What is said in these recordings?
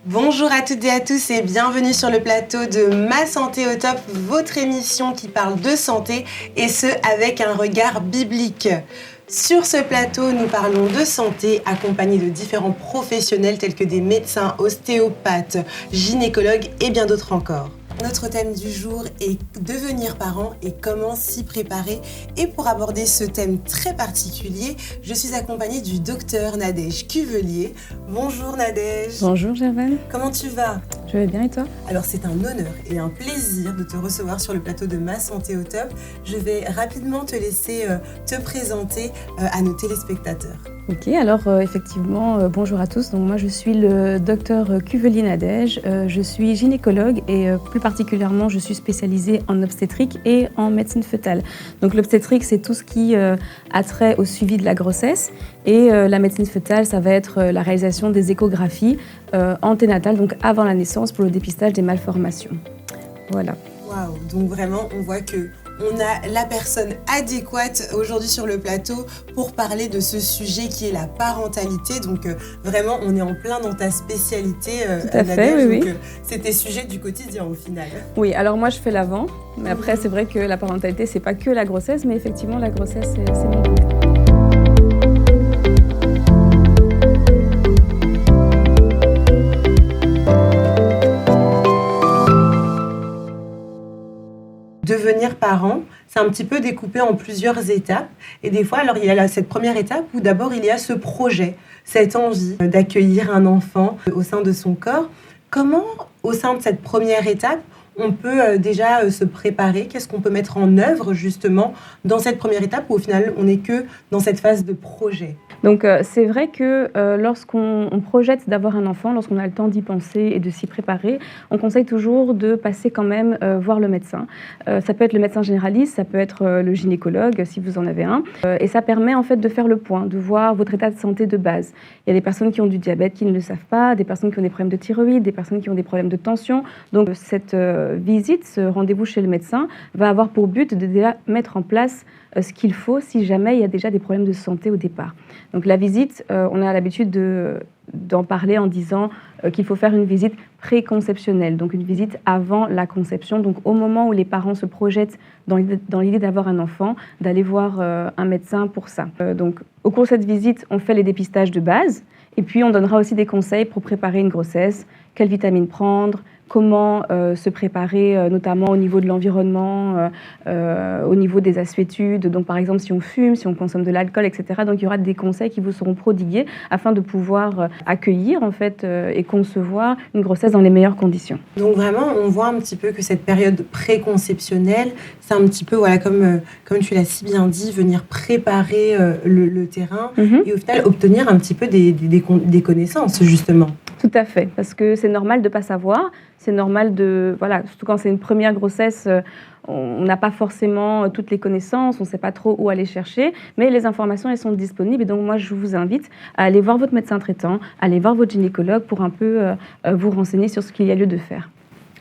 Bonjour à toutes et à tous et bienvenue sur le plateau de Ma Santé au Top, votre émission qui parle de santé et ce avec un regard biblique. Sur ce plateau, nous parlons de santé accompagnés de différents professionnels tels que des médecins, ostéopathes, gynécologues et bien d'autres encore. Notre thème du jour est devenir parent et comment s'y préparer. Et pour aborder ce thème très particulier, je suis accompagnée du docteur Nadège Cuvelier. Bonjour Nadège. Bonjour Germaine. Comment tu vas ? Je vais bien et toi ? Alors c'est un honneur et un plaisir de te recevoir sur le plateau de Ma Santé au Top. Je vais rapidement te laisser te présenter à nos téléspectateurs. Ok, alors effectivement, bonjour à tous. Donc moi je suis le docteur Cuvelier Nadège. Je suis gynécologue et plus particulièrement je suis spécialisée en obstétrique et en médecine fœtale. Donc l'obstétrique c'est tout ce qui a trait au suivi de la grossesse et la médecine fœtale ça va être la réalisation des échographies anténatales, donc avant la naissance pour le dépistage des malformations. Voilà. Waouh, donc vraiment on voit que on a la personne adéquate aujourd'hui sur le plateau pour parler de ce sujet qui est la parentalité. Donc vraiment, on est en plein dans ta spécialité. Tout à fait, oui. Donc, c'est tes sujets du quotidien au final. Oui, alors moi je fais l'avant, mais après c'est vrai que la parentalité c'est pas que la grossesse, mais effectivement la grossesse c'est mon domaine. Devenir parent, c'est un petit peu découpé en plusieurs étapes. Et des fois, alors il y a cette première étape où d'abord il y a ce projet, cette envie d'accueillir un enfant au sein de son corps. Comment, au sein de cette première étape, on peut déjà se préparer? Qu'est-ce qu'on peut mettre en œuvre justement dans cette première étape où au final on n'est que dans cette phase de projet? Donc c'est vrai que lorsqu'on projette d'avoir un enfant, lorsqu'on a le temps d'y penser et de s'y préparer, on conseille toujours de passer quand même voir le médecin. Ça peut être le médecin généraliste, ça peut être le gynécologue si vous en avez un. Et ça permet en fait de faire le point, de voir votre état de santé de base. Il y a des personnes qui ont du diabète qui ne le savent pas, des personnes qui ont des problèmes de thyroïde, des personnes qui ont des problèmes de tension. Donc cette visite, ce rendez-vous chez le médecin va avoir pour but de déjà mettre en place ce qu'il faut si jamais il y a déjà des problèmes de santé au départ. Donc la visite, on a l'habitude d'en parler en disant qu'il faut faire une visite préconceptionnelle, donc une visite avant la conception, donc au moment où les parents se projettent dans l'idée d'avoir un enfant, d'aller voir un médecin pour ça. Donc au cours de cette visite, on fait les dépistages de base, et puis on donnera aussi des conseils pour préparer une grossesse, quelles vitamines prendre, comment se préparer, notamment au niveau de l'environnement, au niveau des assuétudes. Donc, par exemple, si on fume, si on consomme de l'alcool, etc. Donc, il y aura des conseils qui vous seront prodigués afin de pouvoir accueillir, en fait, et concevoir une grossesse dans les meilleures conditions. Donc, vraiment, on voit un petit peu que cette période préconceptionnelle, c'est un petit peu, voilà, comme tu l'as si bien dit, venir préparer le terrain et au final, obtenir un petit peu des connaissances, justement. Tout à fait, parce que c'est normal de ne pas savoir, c'est normal surtout quand c'est une première grossesse, on n'a pas forcément toutes les connaissances, on ne sait pas trop où aller chercher, mais les informations, elles sont disponibles. Et donc, moi, je vous invite à aller voir votre médecin traitant, à aller voir votre gynécologue pour un peu vous renseigner sur ce qu'il y a lieu de faire.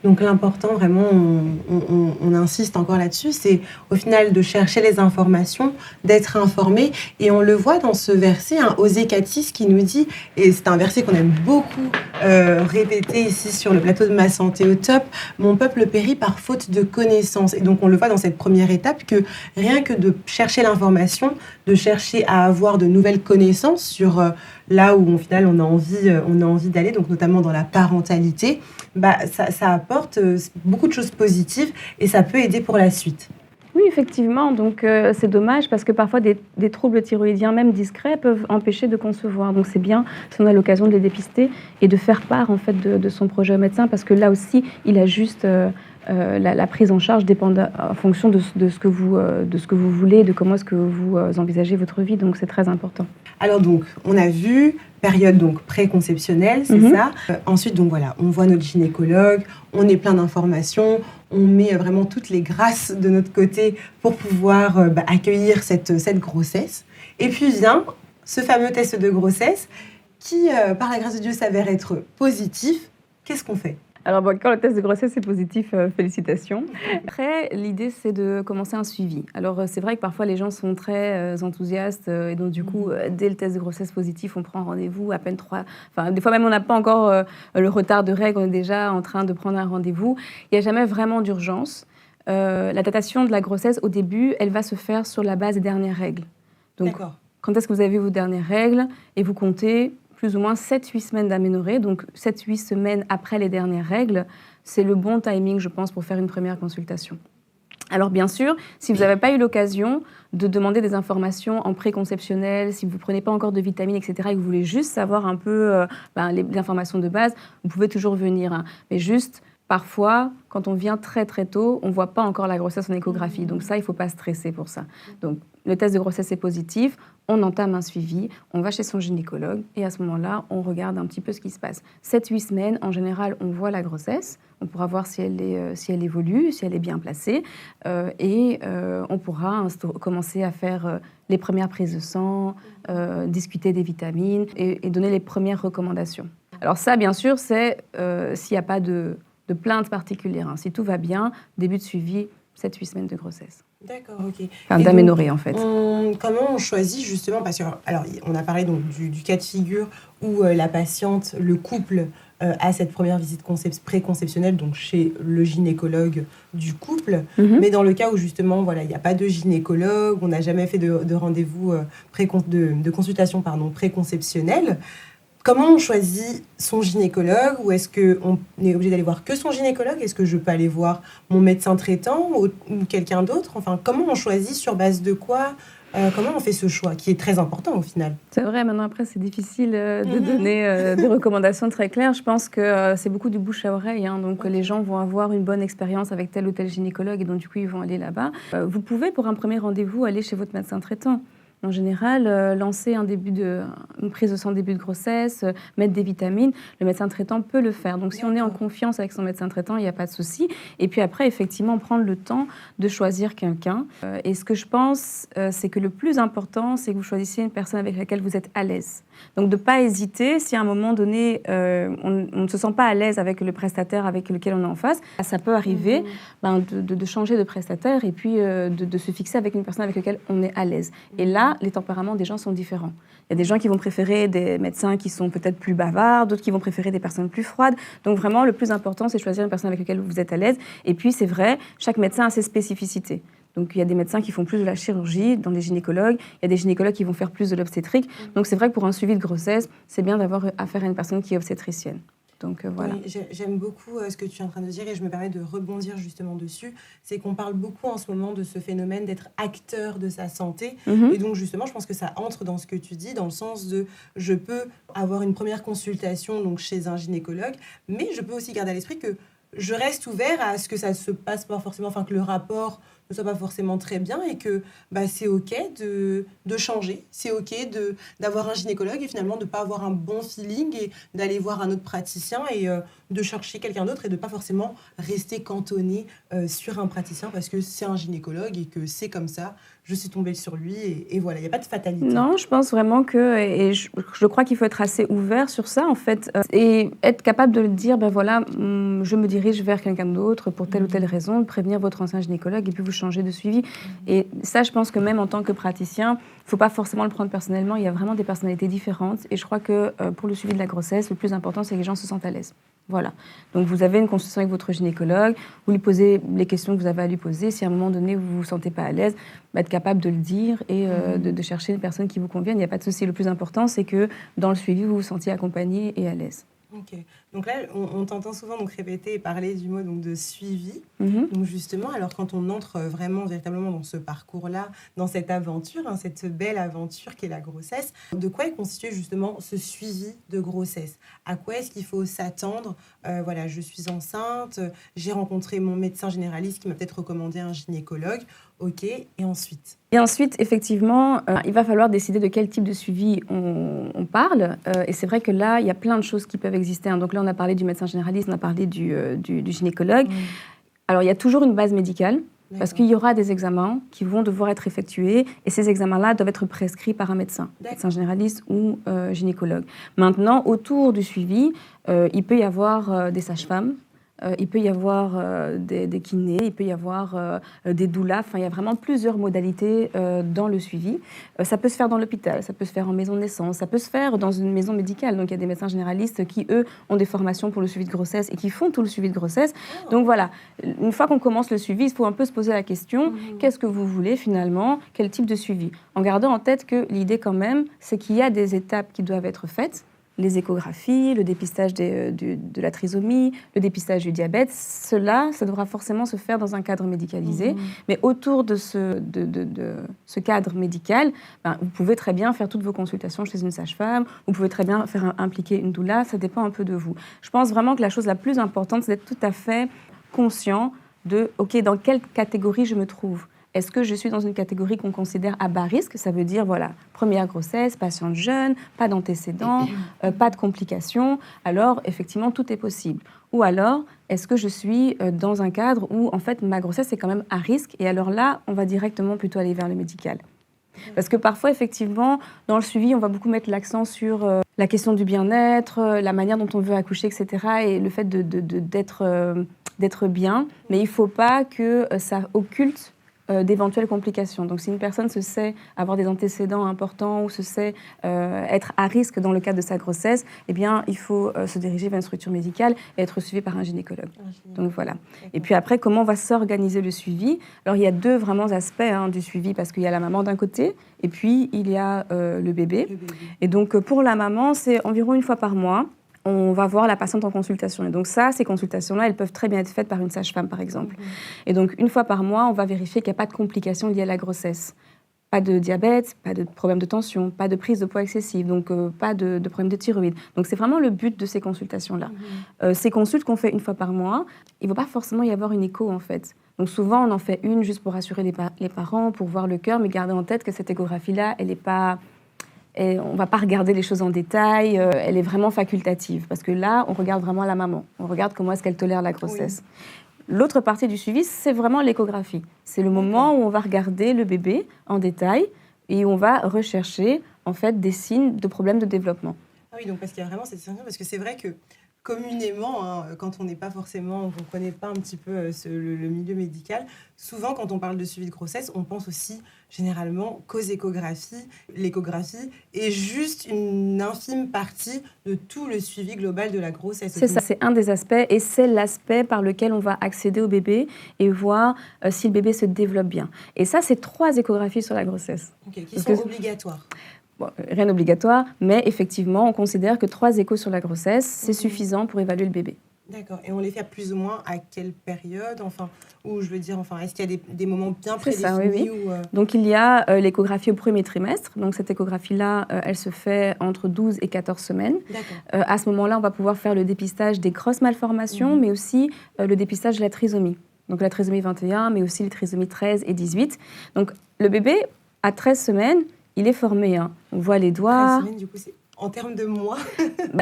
Donc l'important, vraiment, on insiste encore là-dessus, c'est au final de chercher les informations, d'être informé. Et on le voit dans ce verset, Osée 4:6, qui nous dit, et c'est un verset qu'on aime beaucoup répéter ici sur le plateau de Ma Santé au Top, « Mon peuple périt par faute de connaissance ». Et donc on le voit dans cette première étape que rien que de chercher l'information, de chercher à avoir de nouvelles connaissances sur là où au final on a envie d'aller, donc notamment dans la parentalité, ça apporte beaucoup de choses positives et ça peut aider pour la suite. Oui, effectivement. Donc, c'est dommage parce que parfois, des troubles thyroïdiens, même discrets, peuvent empêcher de concevoir. Donc, c'est bien si on a l'occasion de les dépister et de faire part, en fait, de son projet au médecin parce que là aussi, il ajuste la prise en charge dépend en fonction de ce que vous voulez, de comment est-ce que vous envisagez votre vie. Donc, c'est très important. Alors, donc, on a vu période donc préconceptionnelle, c'est ça. Ensuite, donc voilà, on voit notre gynécologue, on est plein d'informations, on met vraiment toutes les grâces de notre côté pour pouvoir accueillir cette grossesse. Et puis vient ce fameux test de grossesse qui, par la grâce de Dieu, s'avère être positif. Qu'est-ce qu'on fait ? Alors, bon, quand le test de grossesse est positif, félicitations. Après, l'idée, c'est de commencer un suivi. Alors, c'est vrai que parfois, les gens sont très enthousiastes et donc, du coup, dès le test de grossesse positif, on prend rendez-vous à peine 3... Enfin, des fois, même, on n'a pas encore le retard de règles, on est déjà en train de prendre un rendez-vous. Il n'y a jamais vraiment d'urgence. La datation de la grossesse, au début, elle va se faire sur la base des dernières règles. Donc, quand est-ce que vous avez vos dernières règles et vous comptez plus ou moins 7-8 semaines d'aménorrhée, donc 7-8 semaines après les dernières règles, c'est le bon timing, je pense, pour faire une première consultation. Alors bien sûr, si vous n'avez pas eu l'occasion de demander des informations en préconceptionnel, si vous ne prenez pas encore de vitamines, etc., et que vous voulez juste savoir un peu les informations de base, vous pouvez toujours venir. Hein. Mais juste, parfois, quand on vient très très tôt, on ne voit pas encore la grossesse en échographie. Donc ça, il ne faut pas stresser pour ça. Donc le test de grossesse est positif, on entame un suivi, on va chez son gynécologue et à ce moment-là, on regarde un petit peu ce qui se passe. 7-8 semaines, en général, on voit la grossesse, on pourra voir si elle évolue, si elle est bien placée et on pourra commencer à faire les premières prises de sang, discuter des vitamines et donner les premières recommandations. Alors ça, bien sûr, c'est s'il n'y a pas de plainte particulière. Hein. Si tout va bien, début de suivi, 7-8 semaines de grossesse. D'accord, ok. Enfin, d'aménorrhée, en fait. Comment on choisit justement, parce que, alors, on a parlé donc du cas de figure où la patiente, le couple, a cette première visite préconceptionnelle, donc chez le gynécologue du couple, mais dans le cas où justement, voilà, il n'y a pas de gynécologue, on n'a jamais fait de rendez-vous, de consultation préconceptionnelle. Comment on choisit son gynécologue? Ou est-ce qu'on est obligé d'aller voir que son gynécologue? Est-ce que je peux aller voir mon médecin traitant ou quelqu'un d'autre? Enfin, comment on choisit, sur base de quoi? Comment on fait ce choix, qui est très important au final? C'est vrai, maintenant après, c'est difficile de donner des recommandations très claires. Je pense que c'est beaucoup du bouche à oreille. Hein, donc les gens vont avoir une bonne expérience avec tel ou tel gynécologue et donc du coup, ils vont aller là-bas. Vous pouvez, pour un premier rendez-vous, aller chez votre médecin traitant. En général, lancer une prise de sang début de grossesse, mettre des vitamines, le médecin traitant peut le faire. Donc si on est en confiance avec son médecin traitant, il n'y a pas de souci. Et puis après, effectivement, prendre le temps de choisir quelqu'un. Et ce que je pense, c'est que le plus important, c'est que vous choisissiez une personne avec laquelle vous êtes à l'aise. Donc de ne pas hésiter, si à un moment donné, on ne se sent pas à l'aise avec le prestataire avec lequel on est en face, ça peut arriver de changer de prestataire et puis de se fixer avec une personne avec laquelle on est à l'aise. Et là, les tempéraments des gens sont différents. Il y a des gens qui vont préférer des médecins qui sont peut-être plus bavards, d'autres qui vont préférer des personnes plus froides. Donc vraiment, le plus important, c'est de choisir une personne avec laquelle vous êtes à l'aise. Et puis, c'est vrai, chaque médecin a ses spécificités. Donc, il y a des médecins qui font plus de la chirurgie, dans les gynécologues. Il y a des gynécologues qui vont faire plus de l'obstétrique. Donc, c'est vrai que pour un suivi de grossesse, c'est bien d'avoir affaire à une personne qui est obstétricienne. Donc voilà. Oui, j'aime beaucoup ce que tu es en train de dire et je me permets de rebondir justement dessus. C'est qu'on parle beaucoup en ce moment de ce phénomène d'être acteur de sa santé. Et donc justement, je pense que ça entre dans ce que tu dis, dans le sens de je peux avoir une première consultation donc chez un gynécologue, mais je peux aussi garder à l'esprit que je reste ouvert à ce que ça se passe pas forcément, enfin que le rapport ne soit pas forcément très bien et que c'est OK de changer, c'est OK d'avoir un gynécologue et finalement de ne pas avoir un bon feeling et d'aller voir un autre praticien et de chercher quelqu'un d'autre et de ne pas forcément rester cantonné sur un praticien parce que c'est un gynécologue et que c'est comme ça, je suis tombée sur lui et voilà, il n'y a pas de fatalité. Non, je pense vraiment que, et je crois qu'il faut être assez ouvert sur ça en fait et être capable de le dire, voilà, je me dirige vers quelqu'un d'autre pour telle ou telle raison, prévenir votre ancien gynécologue et puis vous changer de suivi. Et ça, je pense que même en tant que praticien, il ne faut pas forcément le prendre personnellement, il y a vraiment des personnalités différentes et je crois que pour le suivi de la grossesse, le plus important, c'est que les gens se sentent à l'aise. Voilà. Donc, vous avez une consultation avec votre gynécologue, vous lui posez les questions que vous avez à lui poser. Si à un moment donné, vous ne vous sentez pas à l'aise, être capable de le dire et de chercher une personne qui vous convienne. Il n'y a pas de souci. Le plus important, c'est que dans le suivi, vous vous sentiez accompagné et à l'aise. Ok. Donc là, on t'entend souvent donc répéter et parler du mot donc de suivi. Donc justement, alors quand on entre vraiment véritablement dans ce parcours-là, dans cette aventure, cette belle aventure qu'est la grossesse, de quoi est constitué justement ce suivi de grossesse? À quoi est-ce qu'il faut s'attendre? Voilà, je suis enceinte, j'ai rencontré mon médecin généraliste qui m'a peut-être recommandé un gynécologue. Ok, et ensuite? Et ensuite, effectivement, il va falloir décider de quel type de suivi on parle. Et c'est vrai que là, il y a plein de choses qui peuvent exister. Donc là, on a parlé du médecin généraliste, on a parlé du gynécologue. Alors, il y a toujours une base médicale, parce qu'il y aura des examens qui vont devoir être effectués. Et ces examens-là doivent être prescrits par un médecin généraliste ou gynécologue. Maintenant, autour du suivi, il peut y avoir des sages-femmes, il peut y avoir des kinés, il peut y avoir des doulas. Enfin, il y a vraiment plusieurs modalités dans le suivi. Ça peut se faire dans l'hôpital, ça peut se faire en maison de naissance, ça peut se faire dans une maison médicale. Donc, il y a des médecins généralistes qui, eux, ont des formations pour le suivi de grossesse et qui font tout le suivi de grossesse. Donc, voilà. Une fois qu'on commence le suivi, il faut un peu se poser la question, qu'est-ce que vous voulez finalement? Quel type de suivi? En gardant en tête que l'idée, quand même, c'est qu'il y a des étapes qui doivent être faites. Les échographies, le dépistage de la trisomie, le dépistage du diabète, ça devra forcément se faire dans un cadre médicalisé. Mais autour de ce cadre médical, vous pouvez très bien faire toutes vos consultations chez une sage-femme, vous pouvez très bien faire impliquer une doula, ça dépend un peu de vous. Je pense vraiment que la chose la plus importante, c'est d'être tout à fait conscient de, OK, dans quelle catégorie je me trouve ? Est-ce que je suis dans une catégorie qu'on considère à bas risque? Ça veut dire, voilà, première grossesse, patiente jeune, pas d'antécédents, pas de complications. Alors, effectivement, tout est possible. Ou alors, est-ce que je suis dans un cadre où, en fait, ma grossesse est quand même à risque? Et alors là, on va directement plutôt aller vers le médical. Parce que parfois, effectivement, dans le suivi, on va beaucoup mettre l'accent sur la question du bien-être, la manière dont on veut accoucher, etc. Et le fait d'être bien. Mais il ne faut pas que ça occulte d'éventuelles complications. Donc, si une personne se sait avoir des antécédents importants ou se sait être à risque dans le cadre de sa grossesse, eh bien, il faut se diriger vers une structure médicale et être suivi par un gynécologue. Donc, voilà. Et puis après, comment va s'organiser le suivi? Alors, il y a deux vraiment aspects du suivi, parce qu'il y a la maman d'un côté et puis il y a le bébé. Et donc, pour la maman, c'est environ une fois par mois. On va voir la patiente en consultation. Et donc ces consultations-là, elles peuvent très bien être faites par une sage-femme, par exemple. Et donc, une fois par mois, on va vérifier qu'il n'y a pas de complications liées à la grossesse. Pas de diabète, pas de problème de tension, pas de prise de poids excessive, donc pas de problème de thyroïde. Donc, c'est vraiment le but de ces consultations-là. Ces consultes qu'on fait une fois par mois, il ne va pas forcément y avoir une écho, en fait. Donc, souvent, on en fait une juste pour rassurer les parents, pour voir le cœur, mais garder en tête que cette échographie-là, elle n'est pas... Et on ne va pas regarder les choses en détail, elle est vraiment facultative. Parce que là, on regarde vraiment la maman. On regarde comment est-ce qu'elle tolère la grossesse. L'autre partie du suivi, c'est vraiment l'échographie. C'est le moment où on va regarder le bébé en détail et où on va rechercher en fait, des signes de problèmes de développement. Ah oui, donc parce qu'il y a vraiment cette distinction, parce que c'est vrai que communément, quand on n'est pas forcément, on ne connaît pas un petit peu le milieu médical, souvent quand on parle de suivi de grossesse, on pense aussi généralement qu'aux échographies. L'échographie est juste une infime partie de tout le suivi global de la grossesse. C'est ça, c'est un des aspects et c'est l'aspect par lequel on va accéder au bébé et voir si le bébé se développe bien. Et ça, c'est 3 échographies sur la grossesse. Qui sont obligatoires. Bon, rien d'obligatoire, mais effectivement, on considère que 3 échos sur la grossesse, c'est suffisant pour évaluer le bébé. D'accord. Et on les fait plus ou moins à quelle période? Est-ce qu'il y a des moments bien prédéfinis? C'est ça, oui. Donc, il y a l'échographie au premier trimestre. Donc, cette échographie-là, elle se fait entre 12 et 14 semaines. À ce moment-là, on va pouvoir faire le dépistage des grosses malformations, mais aussi le dépistage de la trisomie. Donc, la trisomie 21, mais aussi les trisomies 13 et 18. Donc, le bébé, à 13 semaines, il est formé. On voit les doigts. 13 semaines, du coup, c'est en termes de mois.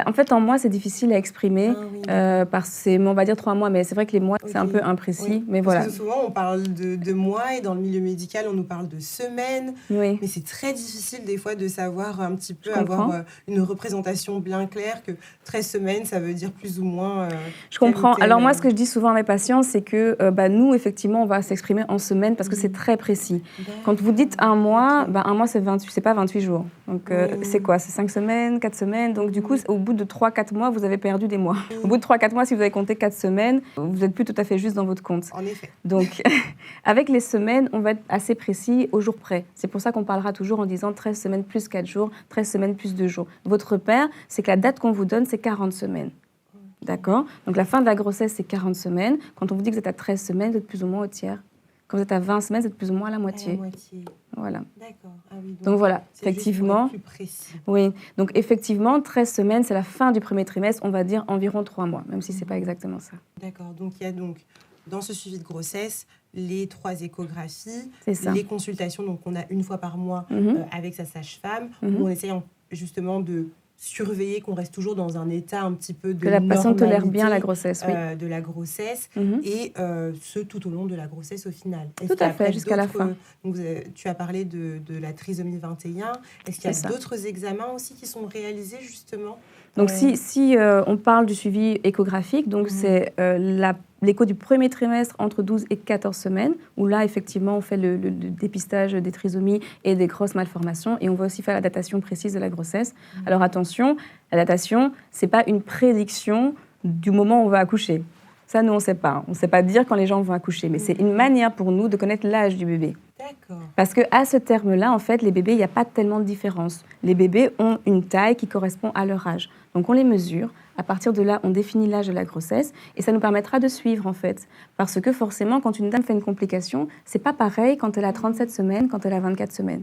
En fait, en mois, c'est difficile à exprimer. On va dire 3 mois, mais c'est vrai que les mois, c'est un peu imprécis. Oui. Mais Parce que souvent, on parle de mois et dans le milieu médical, on nous parle de semaines. Oui. Mais c'est très difficile des fois de savoir un petit peu, avoir une représentation bien claire que 13 semaines, ça veut dire plus ou moins... je comprends. Alors moi, ce que je dis souvent à mes patients, c'est que nous, effectivement, on va s'exprimer en semaines parce que c'est très précis. Quand vous dites un mois, un mois, c'est pas 28 jours. Donc, c'est quoi? C'est 5 semaines, 4 semaines. Donc, du coup, au bout de 3-4 mois, vous avez perdu des mois. Au bout de 3-4 mois, si vous avez compté 4 semaines, vous n'êtes plus tout à fait juste dans votre compte. En effet. Donc, avec les semaines, on va être assez précis au jour près. C'est pour ça qu'on parlera toujours en disant 13 semaines plus 4 jours, 13 semaines plus 2 jours. Votre repère, c'est que la date qu'on vous donne, c'est 40 semaines. D'accord? Donc, la fin de la grossesse, c'est 40 semaines. Quand on vous dit que vous êtes à 13 semaines, vous êtes plus ou moins au tiers. Quand vous êtes à 20 semaines, vous êtes plus ou moins à la moitié. À la moitié. Voilà. D'accord. Ah oui, donc voilà, c'est effectivement. Juste pour être plus précis. Oui, donc effectivement, 13 semaines, c'est la fin du premier trimestre, on va dire environ 3 mois, même si ce n'est pas exactement ça. D'accord. Donc il y a dans ce suivi de grossesse, les 3 échographies, les consultations, donc on a une fois par mois avec sa sage-femme, où on essaye justement de surveiller qu'on reste toujours dans un état un petit peu de que la patiente tolère bien la grossesse, de la grossesse, et ce tout au long de la grossesse au final. Tout à fait, jusqu'à la fin. Donc, tu as parlé de la trisomie 21. Est-ce qu'il y a d'autres examens aussi qui sont réalisés justement Donc, si on parle du suivi échographique, donc c'est l'écho du premier trimestre entre 12 et 14 semaines, où là, effectivement, on fait le dépistage des trisomies et des grosses malformations, et on va aussi faire la datation précise de la grossesse. Alors attention, la datation, c'est pas une prédiction du moment où on va accoucher. Ça, nous, on ne sait pas. On ne sait pas dire quand les gens vont accoucher, mais c'est une manière pour nous de connaître l'âge du bébé. D'accord. Parce qu'à ce terme-là, en fait, les bébés, il n'y a pas tellement de différence. Les bébés ont une taille qui correspond à leur âge. Donc, on les mesure. À partir de là, on définit l'âge de la grossesse et ça nous permettra de suivre, en fait. Parce que forcément, quand une dame fait une complication, c'est pas pareil quand elle a 37 semaines, quand elle a 24 semaines.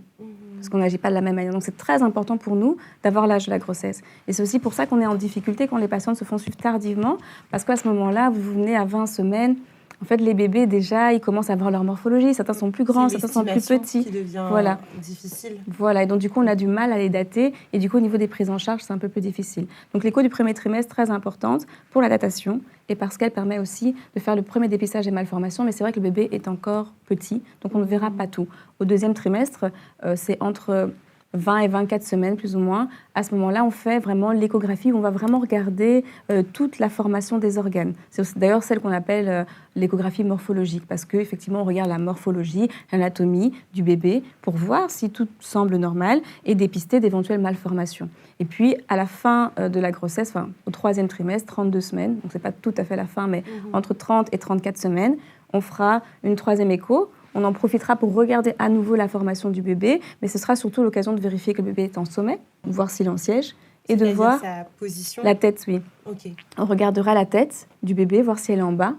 Parce qu'on n'agit pas de la même manière. Donc, c'est très important pour nous d'avoir l'âge de la grossesse. Et c'est aussi pour ça qu'on est en difficulté quand les patientes se font suivre tardivement, parce qu'à ce moment-là, vous venez à 20 semaines. En fait, les bébés, déjà, ils commencent à avoir leur morphologie. Certains sont plus grands, certains sont plus petits. Qui devient difficile. Voilà, et donc du coup, on a du mal à les dater. Et du coup, au niveau des prises en charge, c'est un peu plus difficile. Donc l'écho du premier trimestre, très importante pour la datation et parce qu'elle permet aussi de faire le premier dépistage des malformations. Mais c'est vrai que le bébé est encore petit, donc on ne verra pas tout. Au deuxième trimestre, c'est entre 20 et 24 semaines, plus ou moins. À ce moment-là, on fait vraiment l'échographie où on va vraiment regarder toute la formation des organes. C'est d'ailleurs celle qu'on appelle l'échographie morphologique parce qu'effectivement, on regarde la morphologie, l'anatomie du bébé pour voir si tout semble normal et dépister d'éventuelles malformations. Et puis, à la fin de la grossesse, enfin, au troisième trimestre, 32 semaines, donc ce n'est pas tout à fait la fin, mais entre 30 et 34 semaines, on fera une troisième écho. On en profitera pour regarder à nouveau la formation du bébé, mais ce sera surtout l'occasion de vérifier que le bébé est en sommet, voir s'il est en siège, et de voir sa position. La tête, oui. Okay. On regardera la tête du bébé, voir si elle est en bas,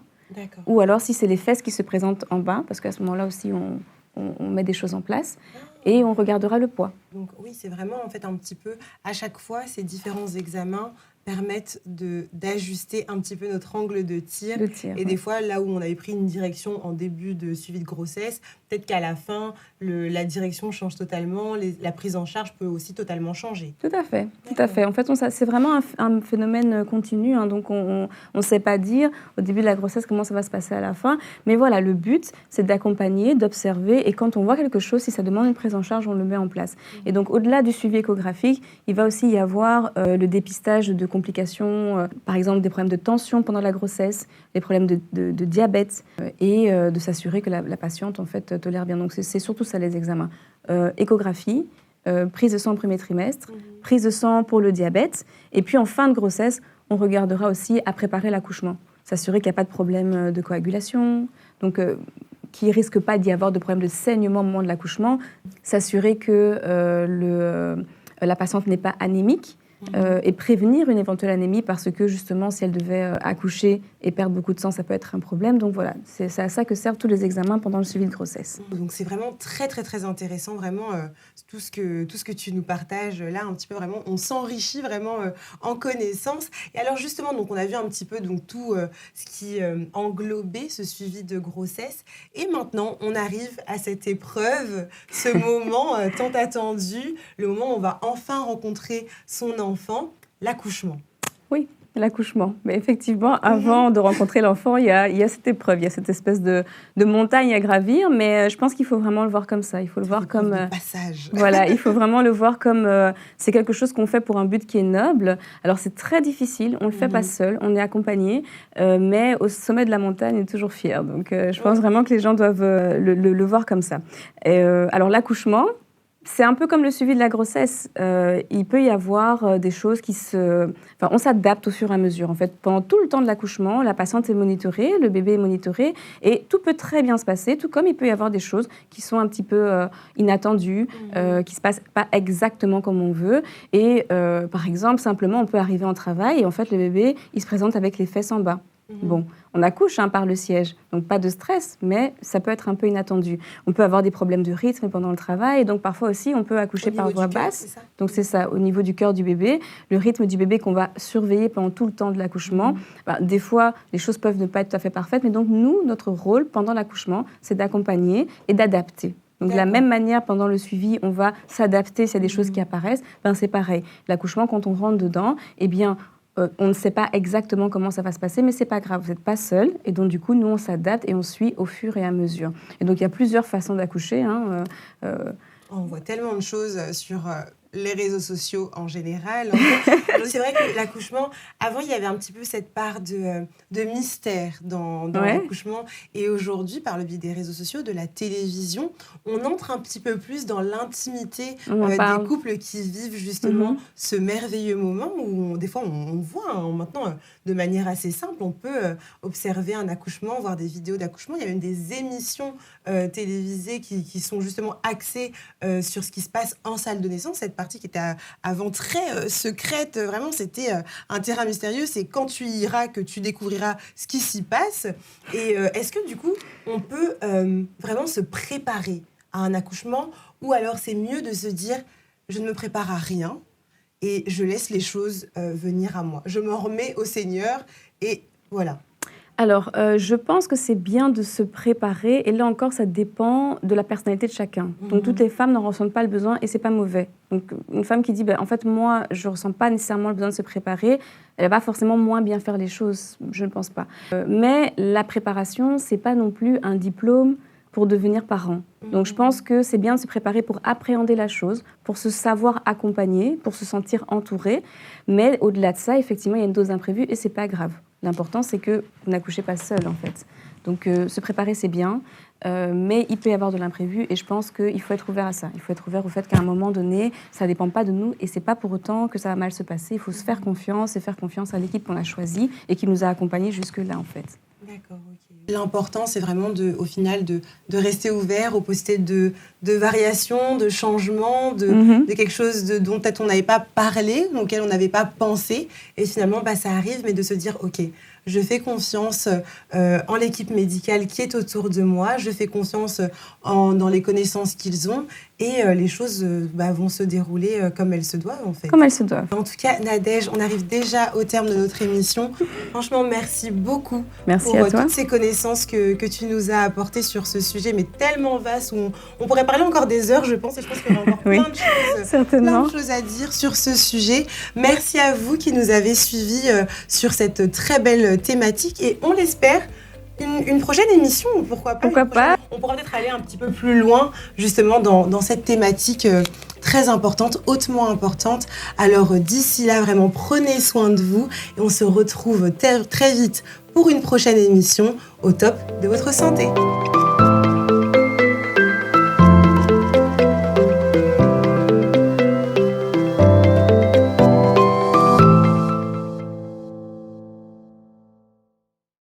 ou alors si c'est les fesses qui se présentent en bas, parce qu'à ce moment-là aussi, on met des choses en place, et on regardera le poids. Donc oui, c'est vraiment en fait un petit peu, à chaque fois, ces différents examens permettent d'ajuster un petit peu notre angle de tir. Et des fois, là où on avait pris une direction en début de suivi de grossesse, peut-être qu'à la fin, la direction change totalement, la prise en charge peut aussi totalement changer. Tout à fait, tout à fait. En fait, c'est vraiment un phénomène continu, hein, donc on ne sait pas dire au début de la grossesse comment ça va se passer à la fin. Mais voilà, le but, c'est d'accompagner, d'observer, et quand on voit quelque chose, si ça demande une prise en charge, on le met en place. Et donc, au-delà du suivi échographique, il va aussi y avoir le dépistage de complications, par exemple des problèmes de tension pendant la grossesse, des problèmes de diabète, et de s'assurer que la patiente en fait tolère bien. Donc c'est surtout ça les examens. Échographie, prise de sang au premier trimestre, prise de sang pour le diabète, et puis en fin de grossesse, on regardera aussi à préparer l'accouchement, s'assurer qu'il n'y a pas de problème de coagulation, donc qu'il ne risque pas d'y avoir de problème de saignement au moment de l'accouchement, s'assurer que la patiente n'est pas anémique, et prévenir une éventuelle anémie parce que justement si elle devait accoucher et perdre beaucoup de sang, ça peut être un problème. Donc voilà, c'est à ça que servent tous les examens pendant le suivi de grossesse. Donc c'est vraiment très très très intéressant, vraiment tout ce que tu nous partages là, un petit peu vraiment, on s'enrichit vraiment en connaissances. Et alors justement, donc on a vu un petit peu donc tout ce qui englobait ce suivi de grossesse. Et maintenant, on arrive à cette épreuve, ce moment tant attendu, le moment où on va enfin rencontrer son enfant, l'accouchement. Oui, l'accouchement. Mais effectivement, avant de rencontrer l'enfant, il y a cette épreuve, il y a cette espèce de montagne à gravir, mais je pense qu'il faut vraiment le voir comme ça. Il faut le voir comme un passage. Voilà, il faut vraiment le voir comme c'est quelque chose qu'on fait pour un but qui est noble. Alors c'est très difficile, on le fait pas seul, on est accompagné, mais au sommet de la montagne, on est toujours fier. Donc je pense vraiment que les gens doivent le voir comme ça. Alors l'accouchement, c'est un peu comme le suivi de la grossesse. Il peut y avoir des choses Enfin, on s'adapte au fur et à mesure. En fait, pendant tout le temps de l'accouchement, la patiente est monitorée, le bébé est monitoré, et tout peut très bien se passer, tout comme il peut y avoir des choses qui sont un petit peu inattendues, qui se passent pas exactement comme on veut. Et par exemple, simplement, on peut arriver en travail et en fait, le bébé, il se présente avec les fesses en bas. Bon, on accouche par le siège, donc pas de stress, mais ça peut être un peu inattendu. On peut avoir des problèmes de rythme pendant le travail, et donc parfois aussi on peut accoucher par voie basse. Donc c'est ça, au niveau du cœur du bébé, le rythme du bébé qu'on va surveiller pendant tout le temps de l'accouchement. Des fois, les choses peuvent ne pas être tout à fait parfaites, mais donc nous, notre rôle pendant l'accouchement, c'est d'accompagner et d'adapter. Donc de la même manière, pendant le suivi, on va s'adapter s'il y a des choses qui apparaissent. C'est pareil. L'accouchement, quand on rentre dedans, eh bien, on ne sait pas exactement comment ça va se passer, mais c'est pas grave, vous n'êtes pas seul. Et donc, du coup, nous, on s'adapte et on suit au fur et à mesure. Et donc, il y a plusieurs façons d'accoucher. On voit tellement de choses sur les réseaux sociaux en général. Aujourd'hui, c'est vrai que l'accouchement, avant, il y avait un petit peu cette part de mystère dans l'accouchement. Et aujourd'hui, par le biais des réseaux sociaux, de la télévision, on entre un petit peu plus dans l'intimité des couples qui vivent justement ce merveilleux moment où des fois, on voit maintenant, de manière assez simple, on peut observer un accouchement, voir des vidéos d'accouchement. Il y a même des émissions télévisées qui sont justement axées sur ce qui se passe en salle de naissance. Cette partie qui était avant très secrète, vraiment, c'était un terrain mystérieux. C'est quand tu iras que tu découvriras ce qui s'y passe. Et est-ce que du coup, on peut vraiment se préparer à un accouchement, ou alors c'est mieux de se dire je ne me prépare à rien et je laisse les choses venir à moi. Je m'en remets au Seigneur et voilà. Alors, je pense que c'est bien de se préparer, et là encore, ça dépend de la personnalité de chacun. Donc, toutes les femmes n'en ressentent pas le besoin, et c'est pas mauvais. Donc, une femme qui dit, en fait, moi, je ressens pas nécessairement le besoin de se préparer, elle va forcément moins bien faire les choses, je ne pense pas. Mais la préparation, c'est pas non plus un diplôme pour devenir parent. Donc, je pense que c'est bien de se préparer pour appréhender la chose, pour se savoir accompagner, pour se sentir entouré. Mais au-delà de ça, effectivement, il y a une dose d'imprévu, et c'est pas grave. L'important, c'est que vous n'accouchez pas seul, en fait. Donc, se préparer, c'est bien, mais il peut y avoir de l'imprévu, et je pense qu'il faut être ouvert à ça. Il faut être ouvert au fait qu'à un moment donné, ça ne dépend pas de nous, et c'est pas pour autant que ça va mal se passer. Il faut se faire confiance, et faire confiance à l'équipe qu'on a choisie, et qui nous a accompagnés jusque-là, en fait. D'accord, ok. L'important, c'est vraiment, au final, de rester ouvert aux possibilités de variations, de changements, de quelque chose dont peut-être on n'avait pas parlé, auquel on n'avait pas pensé. Et finalement, ça arrive, mais de se dire, OK, je fais confiance en l'équipe médicale qui est autour de moi, je fais confiance dans les connaissances qu'ils ont, et les choses vont se dérouler comme elles se doivent, en fait. Comme elles se doivent. En tout cas, Nadège, on arrive déjà au terme de notre émission. Franchement, merci beaucoup pour toutes ces connaissances que tu nous as apportées sur ce sujet, mais tellement vaste, où on pourrait parler encore des heures, je pense, et je pense qu'il y a encore plein de choses à dire sur ce sujet. Merci à vous qui nous avez suivis sur cette très belle thématique, et on l'espère, une prochaine émission, pourquoi pas. On pourra peut-être aller un petit peu plus loin justement dans cette thématique très importante, hautement importante. Alors d'ici là, vraiment prenez soin de vous, et on se retrouve très vite pour une prochaine émission au top de votre santé.